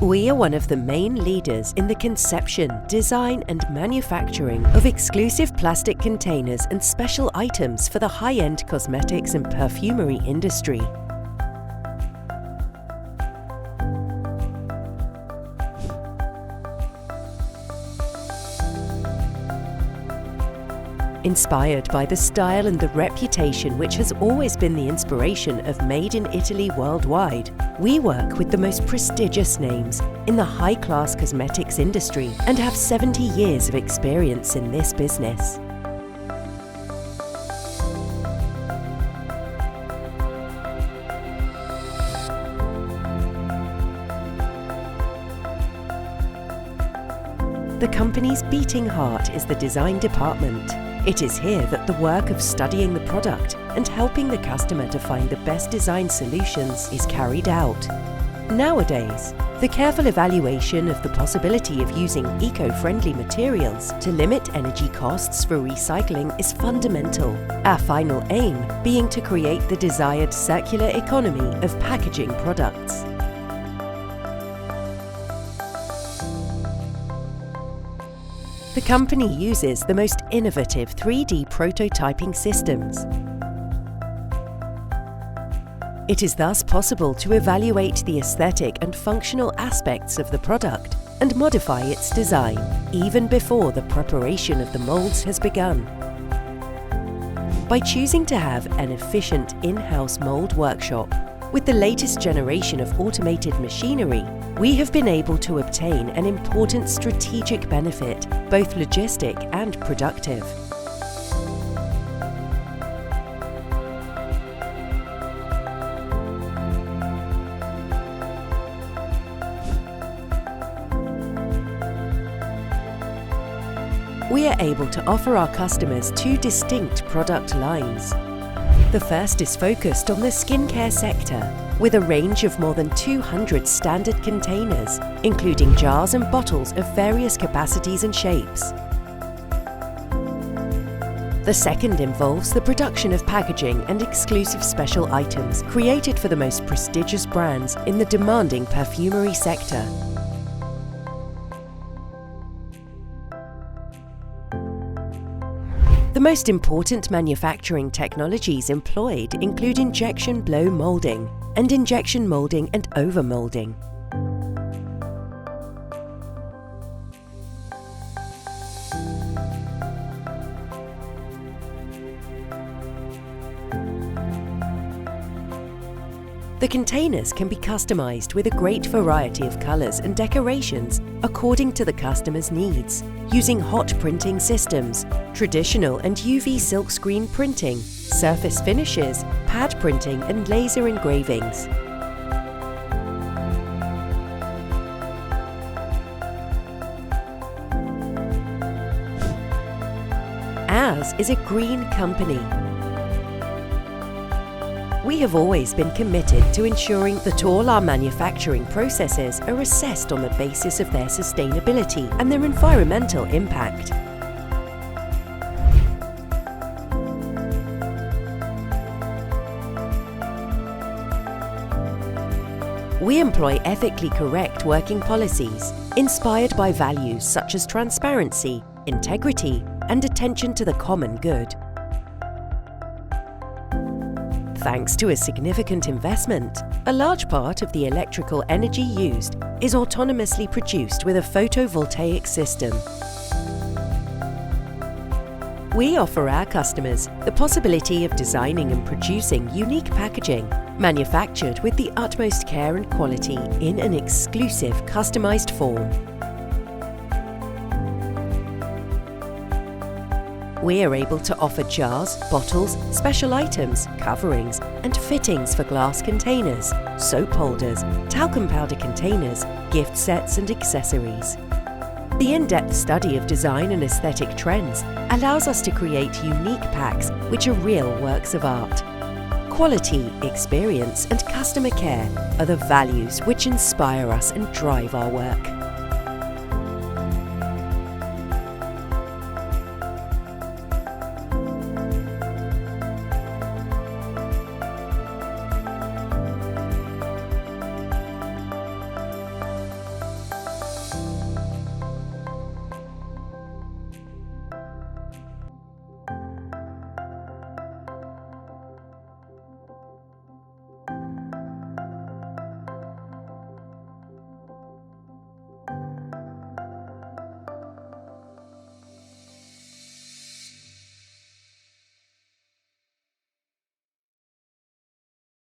We are one of the main leaders in the conception, design and manufacturing of exclusive plastic containers and special items for the high-end cosmetics and perfumery industry. Inspired by the style and the reputation which has always been the inspiration of Made in Italy worldwide, we work with the most prestigious names in the high-class cosmetics industry and have 70 years of experience in this business. The company's beating heart is the design department. It is here that the work of studying the product and helping the customer to find the best design solutions is carried out. Nowadays, the careful evaluation of the possibility of using eco-friendly materials to limit energy costs for recycling is fundamental, our final aim being to create the desired circular economy of packaging products. The company uses the most innovative 3D prototyping systems. It is thus possible to evaluate the aesthetic and functional aspects of the product and modify its design, even before the preparation of the molds has begun. By choosing to have an efficient in-house mold workshop with the latest generation of automated machinery, we have been able to obtain an important strategic benefit, both logistic and productive. We are able to offer our customers two distinct product lines. The first is focused on the skincare sector, with a range of more than 200 standard containers, including jars and bottles of various capacities and shapes. The second involves the production of packaging and exclusive special items created for the most prestigious brands in the demanding perfumery sector. The most important manufacturing technologies employed include injection blow molding and injection molding and overmolding. The containers can be customized with a great variety of colors and decorations according to the customer's needs, using hot printing systems, traditional and UV silkscreen printing, surface finishes, pad printing and laser engravings. Ours is a green company. We have always been committed to ensuring that all our manufacturing processes are assessed on the basis of their sustainability and their environmental impact. We employ ethically correct working policies, inspired by values such as transparency, integrity, and attention to the common good. Thanks to a significant investment, a large part of the electrical energy used is autonomously produced with a photovoltaic system. We offer our customers the possibility of designing and producing unique packaging, manufactured with the utmost care and quality in an exclusive, customized form. We are able to offer jars, bottles, special items, coverings, and fittings for glass containers, soap holders, talcum powder containers, gift sets, and accessories. The in-depth study of design and aesthetic trends allows us to create unique packs which are real works of art. Quality, experience, and customer care are the values which inspire us and drive our work.